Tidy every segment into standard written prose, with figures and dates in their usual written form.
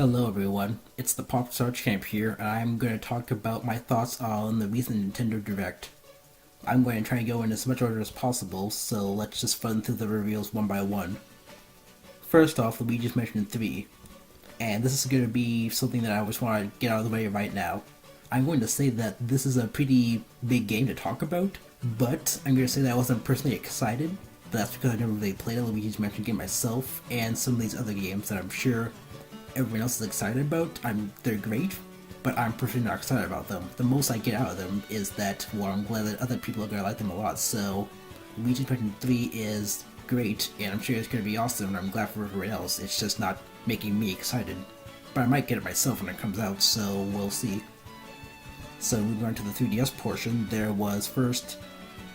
Hello everyone, it's the Pop Search Camp here, and I'm going to talk about my thoughts on the recent Nintendo Direct. I'm going to try and go in as much order as possible, so let's just run through the reveals one by one. First off, Luigi's Mansion 3, and this is going to be something that I just want to get out of the way right now. I'm going to say that this is a pretty big game to talk about, but I'm going to say that I wasn't personally excited, but that's because I never really played a Luigi's Mansion game myself, and some of these other games that I'm sure everyone else is excited about. They're great, but I'm personally not excited about them. The most I get out of them is that, well, I'm glad that other people are gonna like them a lot. So, Luigi's Mansion 3 is great, and I'm sure it's gonna be awesome, and I'm glad for everyone else. It's just not making me excited. But I might get it myself when it comes out, so we'll see. So moving on to the 3DS portion, there was first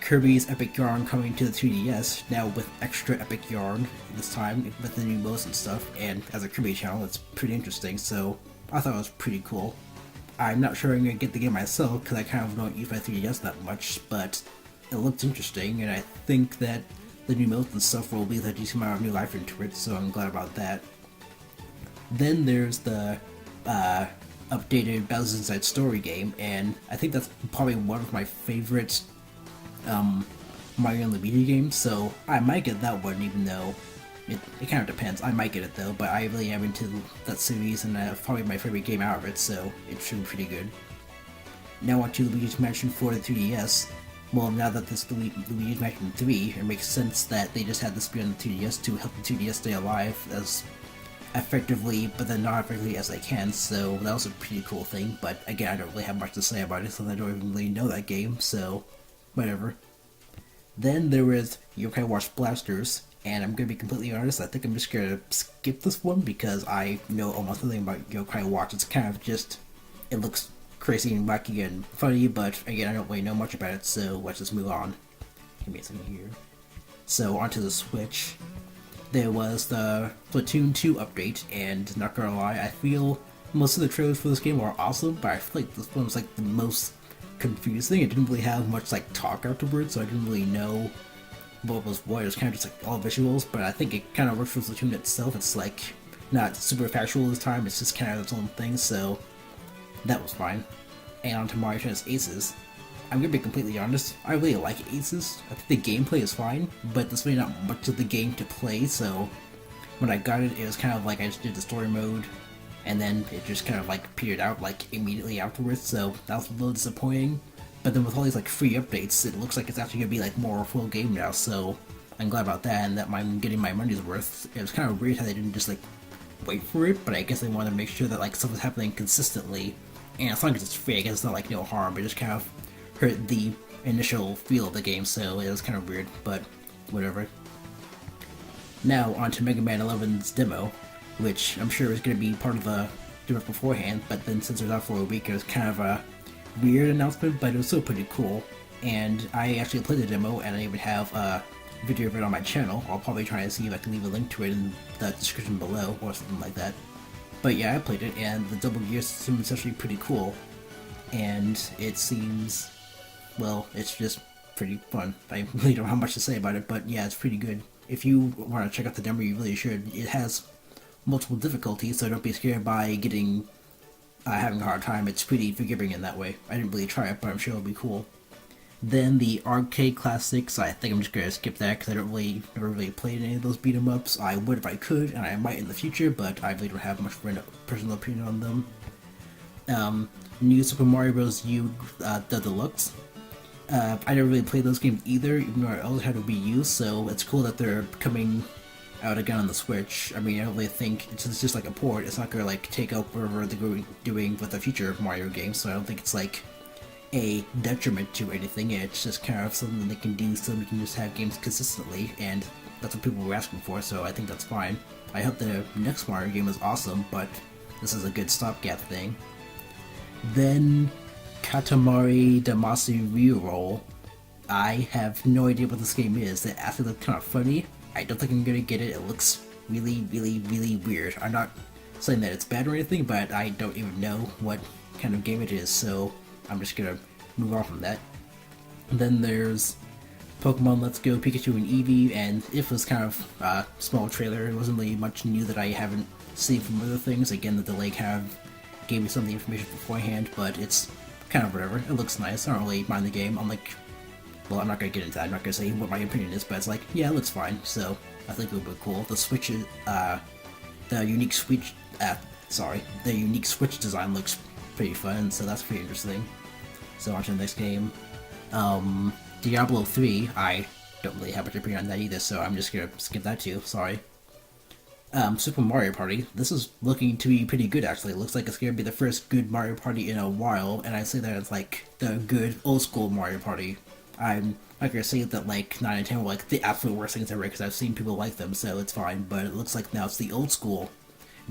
Kirby's Epic Yarn coming to the 2DS, now with extra Epic Yarn this time, with the new modes and stuff, and as a Kirby channel, it's pretty interesting, so I thought it was pretty cool. I'm not sure I'm going to get the game myself, because I kind of don't use my 3DS that much, but it looks interesting, and I think that the new modes and stuff will be a decent amount of new life into it, so I'm glad about that. Then there's the updated Bowser's Inside Story game, and I think that's probably one of my favorite Mario and Luigi game, so I might get that one, even though it kind of depends. I might get it though, but I really am into that series, and that's probably my favorite game out of it, so it should be pretty good. Now on to Luigi's Mansion for the 3DS. Well, now that this Luigi's Mansion 3, it makes sense that they just had this be on the 2DS to help the 2DS stay alive as effectively, but then not effectively as they can, so that was a pretty cool thing, but again, I don't really have much to say about it, since I don't even really know that game, so whatever. Then there was Yokai Watch Blasters, and I'm gonna be completely honest, I think I'm just gonna skip this one because I know almost nothing about Yokai Watch. It's kind of just, it looks crazy and wacky and funny, but again, I don't really know much about it, so let's just move on. Give me a second here. So, onto the Switch. There was the Splatoon 2 update, and not gonna lie, I feel most of the trailers for this game are awesome, but I feel like this one was like the most confusing. It didn't really have much like talk afterwards, so I didn't really know what was what. It was kind of just like all visuals, but I think it kind of works for Splatoon itself. It's like not super factual this time, it's just kind of its own thing, so that was fine. And on to Mario Tennis Aces. I'm gonna be completely honest, I really like Aces. I think the gameplay is fine, but there's really not much of the game to play, so when I got it, it was kind of like I just did the story mode, and then it just kind of like petered out like immediately afterwards, so that was a little disappointing. But then with all these like free updates, it looks like it's actually gonna be like more of a full game now, so I'm glad about that, and that I'm getting my money's worth. It was kind of weird how they didn't just like wait for it, but I guess they wanted to make sure that like stuff was happening consistently, and as long as it's free, I guess it's not like no harm. It just kind of hurt the initial feel of the game, so it was kind of weird, but whatever. Now on to Mega Man 11's demo, which I'm sure is going to be part of the direct beforehand, but then since it was out for a week, it was kind of a weird announcement, but it was still pretty cool. And I actually played the demo, and I even have a video of it on my channel. I'll probably try and see if I can leave a link to it in the description below, or something like that. But yeah, I played it, and the double gear system is actually pretty cool. And it seems, well, it's just pretty fun. I really don't have much to say about it, but yeah, it's pretty good. If you want to check out the demo, you really should. It has multiple difficulties, so don't be scared by getting having a hard time. It's pretty forgiving in that way. I didn't really try it, but I'm sure it'll be cool. Then the arcade classics, I think I'm just gonna skip that because I don't really never really played any of those beat 'em ups. I would if I could, and I might in the future, but I really don't have much personal opinion on them. New Super Mario Bros. U, the Deluxe. I never really played those games either, even though I always had a Wii U, so it's cool that they're coming out again on the Switch. I mean, I don't really think it's just like a port. It's not gonna like take out whatever they're doing with the future Mario games, so I don't think it's like a detriment to anything. It's just kind of something they can do so we can just have games consistently, and that's what people were asking for, so I think that's fine. I hope the next Mario game is awesome, but this is a good stopgap thing. Then Katamari Damacy Reroll. I have no idea what this game is. It actually looks kind of funny. I don't think I'm gonna get it. It looks really, really, really weird. I'm not saying that it's bad or anything, but I don't even know what kind of game it is, so I'm just gonna move on from that. And then there's Pokemon Let's Go Pikachu and Eevee, and it was kind of a small trailer. It wasn't really much new that I haven't seen from other things. Again, the delay kind of gave me some of the information beforehand, but it's kind of whatever. It looks nice. I don't really mind the game. Well, I'm not gonna get into that. I'm not gonna say what my opinion is, but it's like, yeah, it looks fine. So I think it'll be cool. The Switch, the unique Switch design looks pretty fun, so that's pretty interesting. So on to the next game. Diablo 3, I don't really have much opinion on that either, so I'm just gonna skip that too, sorry. Super Mario Party, this is looking to be pretty good actually. It looks like it's gonna be the first good Mario Party in a while, and I say that it's like the good old school Mario Party. I'm not gonna say that like 9 and 10 were like the absolute worst things ever, because I've seen people like them, so it's fine, but it looks like now it's the old school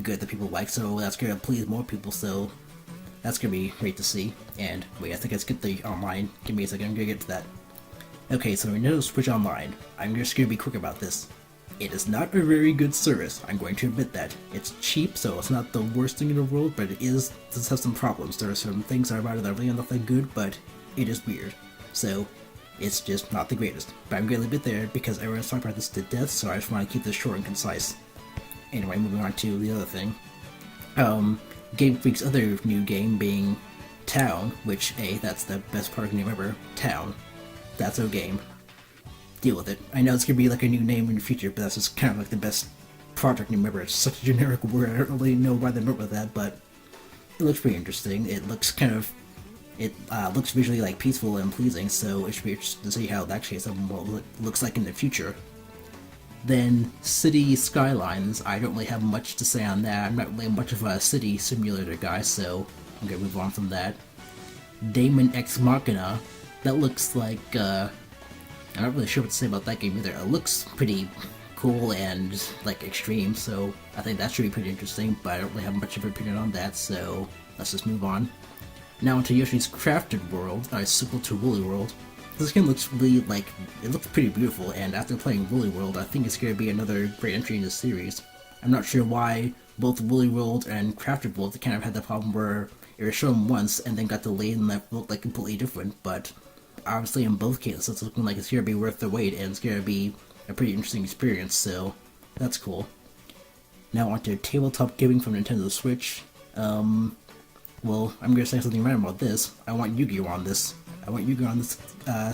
good that people like, so that's gonna please more people, so that's gonna be great to see. And wait, I think I skipped the online. Give me a second, I'm gonna get to that. Okay, so Nintendo Switch Online. I'm just gonna be quick about this. It is not a very good service, I'm going to admit that. It's cheap, so it's not the worst thing in the world, but it does have some problems. There are some things about it that are really not that good, but it is weird. So, it's just not the greatest. But I'm gonna leave it there because everyone's talking about this to death, so I just want to keep this short and concise. Anyway, moving on to the other thing. Game Freak's other new game being Town, which, that's the best product name ever. Town. That's a game. Deal with it. I know it's gonna be like a new name in the future, but that's just kind of like the best project name ever. It's such a generic word, I don't really know why they went with that, but it looks pretty interesting. It looks looks visually like peaceful and pleasing, so it should be interesting to see how that shapes up and what it looks like in the future. Then City Skylines, I don't really have much to say on that. I'm not really much of a city simulator guy, so I'm gonna move on from that. Daemon X Machina, that looks like, I'm not really sure what to say about that game either. It looks pretty cool and, like, extreme, so I think that should be pretty interesting, but I don't really have much of an opinion on that, so let's just move on. Now into Yoshi's Crafted World, a sequel to Woolly World. This game looks really, like, it looks pretty beautiful, and after playing Woolly World, I think it's going to be another great entry in the series. I'm not sure why both Woolly World and Crafted World kind of had the problem where it was shown once and then got delayed and that looked like completely different, but obviously in both cases it's looking like it's going to be worth the wait and it's going to be a pretty interesting experience, so that's cool. Now on to tabletop gaming from Nintendo Switch. Well, I'm going to say something random about this. I want Yu-Gi-Oh! On this. I want Yu-Gi-Oh! On this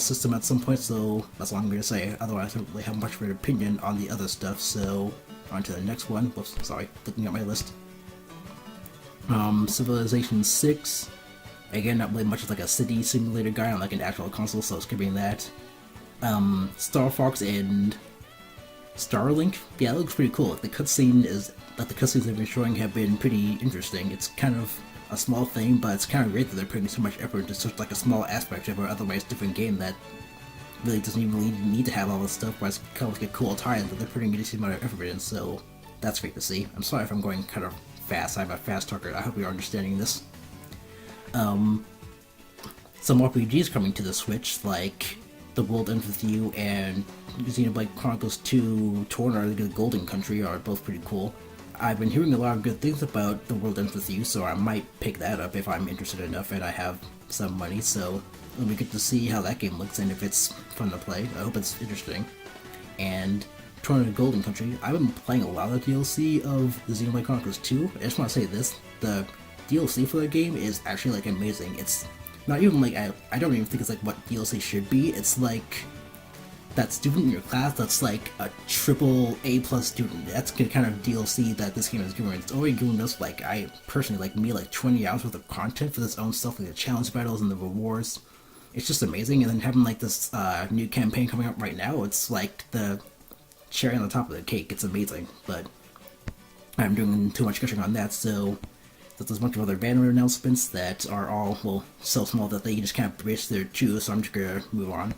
system at some point, so that's all I'm going to say. Otherwise, I don't really have much of an opinion on the other stuff, so on to the next one. Whoops, sorry, looking at my list. Civilization 6. Again, not really much of like a city simulator guy on like an actual console, so skipping that. Star Fox and Starlink. Yeah, it looks pretty cool. The cutscenes they've been showing have been pretty interesting. It's kind of a small thing, but it's kind of great that they're putting so much effort into such like a small aspect of an otherwise different game that really doesn't even really need to have all this stuff, but it's kind of like a cool tie-in that they're putting a decent amount of effort in, so that's great to see. I'm sorry if I'm going kind of fast. I'm a fast talker. I hope you're understanding this. Some RPGs coming to the Switch, like The World Ends With You and Xenoblade Chronicles 2 Torn or the Golden Country are both pretty cool. I've been hearing a lot of good things about The World Ends With You, so I might pick that up if I'm interested enough and I have some money, so it'll be good to see how that game looks and if it's fun to play. I hope it's interesting. And Torn or the Golden Country, I've been playing a lot of DLC of the Xenoblade Chronicles 2. I just want to say this, the DLC for that game is actually like amazing. It's not even like, I don't even think it's like what DLC should be. It's like that student in your class that's like a triple A+ student. That's the kind of DLC that this game is giving. It's already giving us, like, I personally, like me, like 20 hours worth of content for this own stuff, like the challenge battles and the rewards. It's just amazing, and then having like this new campaign coming up right now, it's like the cherry on the top of the cake. It's amazing, but I'm doing too much gushing on that, so there's a bunch of other banner announcements that are all, well, so small that they just can't brace their chews, so I'm just gonna move on.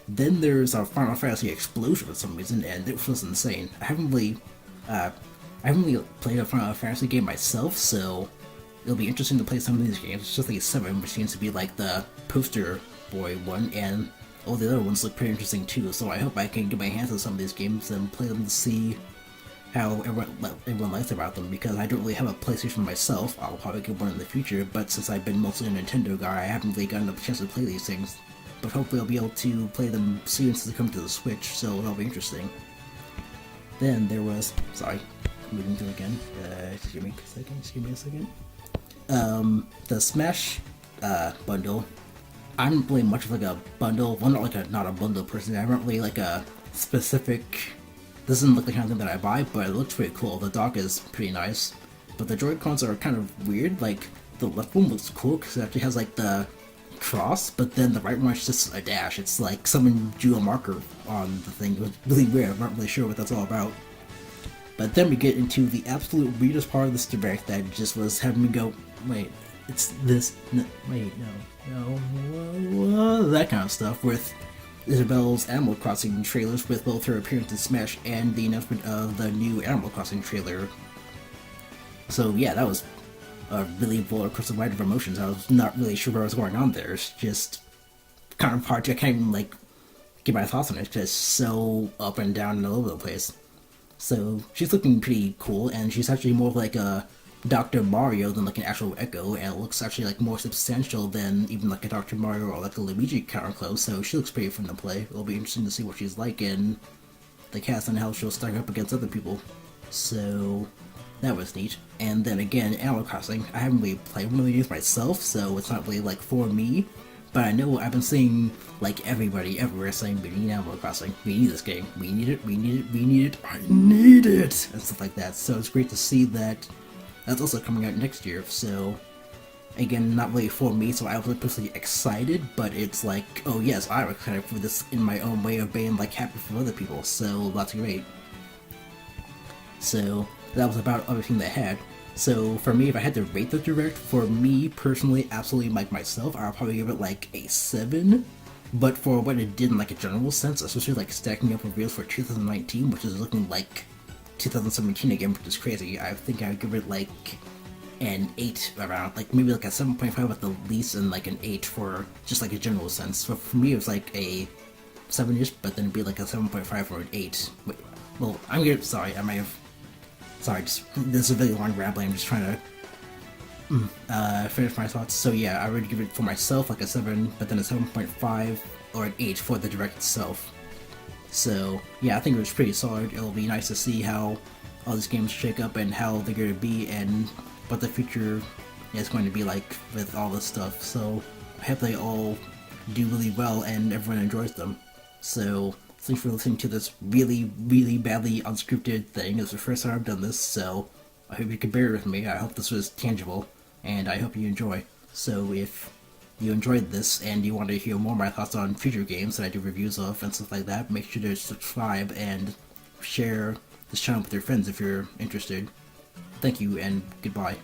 Then there's a Final Fantasy Explosion for some reason, and it was insane. I haven't really played a Final Fantasy game myself, so it'll be interesting to play some of these games. It's just like 7, which seems to be like the poster boy one, and all the other ones look pretty interesting too, so I hope I can get my hands on some of these games and play them to see how everyone likes about them, because I don't really have a PlayStation myself. I'll probably get one in the future, but since I've been mostly a Nintendo guy, I haven't really gotten a chance to play these things. but hopefully I'll be able to play them soon since they come to the Switch, so that'll be interesting. Then there was, sorry, moving through again, just give me a second. The Smash bundle. I'm not really much of like a bundle, well, not a bundle person. I'm not really like a specific. Doesn't look the kind of thing that I buy, but it looks pretty cool. The dock is pretty nice, but the Joy-Cons are kind of weird. Like the left one looks cool because it actually has like the cross, but then the right one is just a dash. It's like someone drew a marker on the thing. It was really weird. I'm not really sure what that's all about. But then we get into the absolute weirdest part of this direct that just was having me go, wait, it's this, no, wait, no, that kind of stuff with Isabelle's Animal Crossing trailers, with both her appearance in Smash and the announcement of the new Animal Crossing trailer. So yeah, that was a really roller coaster ride of emotions. I was not really sure what was going on there. It's just kind of hard to, I can't even like get my thoughts on it. It's just so up and down and all over the place. So she's looking pretty cool, and she's actually more like a Dr. Mario than like an actual Echo, and it looks actually like more substantial than even like a Dr. Mario or like a Luigi counter close. So she looks pretty fun to play. It'll be interesting to see what she's like in the cast and how she'll stack up against other people. So that was neat. And then again, Animal Crossing. I haven't really played one of these myself, so it's not really like for me. But I know I've been seeing like everybody everywhere saying we need Animal Crossing, we need this game, we need it, we need it, we need it, I need it, and stuff like that. So it's great to see that that's also coming out next year. So again, not really for me, so I was personally excited, but it's like, oh yes, I'm excited for this in my own way of being like happy for other people. So that's great. So that was about everything they had. So for me, if I had to rate the direct, for me personally, absolutely like myself, I'll probably give it like a 7. But for what it did in like a general sense, especially like stacking up reveals for 2019, which is looking like 2017 again, which is crazy, I think I'd give it like an 8 around, like maybe like a 7.5 at the least, and like an 8 for just like a general sense. So for me, it was like a 7-ish, but then it'd be like a 7.5 or an 8. Wait, well, I'm gonna, sorry, I might have. Sorry, this is a really long rambling. I'm just trying to finish my thoughts. So yeah, I would give it for myself like a 7, but then a 7.5 or an 8 for the direct itself. So yeah, I think it was pretty solid. It'll be nice to see how all these games shake up and how they're going to be and what the future is going to be like with all this stuff. So I hope they all do really well and everyone enjoys them. So thanks for listening to this really, really badly unscripted thing. It's the first time I've done this, so I hope you can bear with me. I hope this was tangible, and I hope you enjoy. So if you enjoyed this and you want to hear more of my thoughts on future games that I do reviews of and stuff like that, make sure to subscribe and share this channel with your friends if you're interested. Thank you, and goodbye.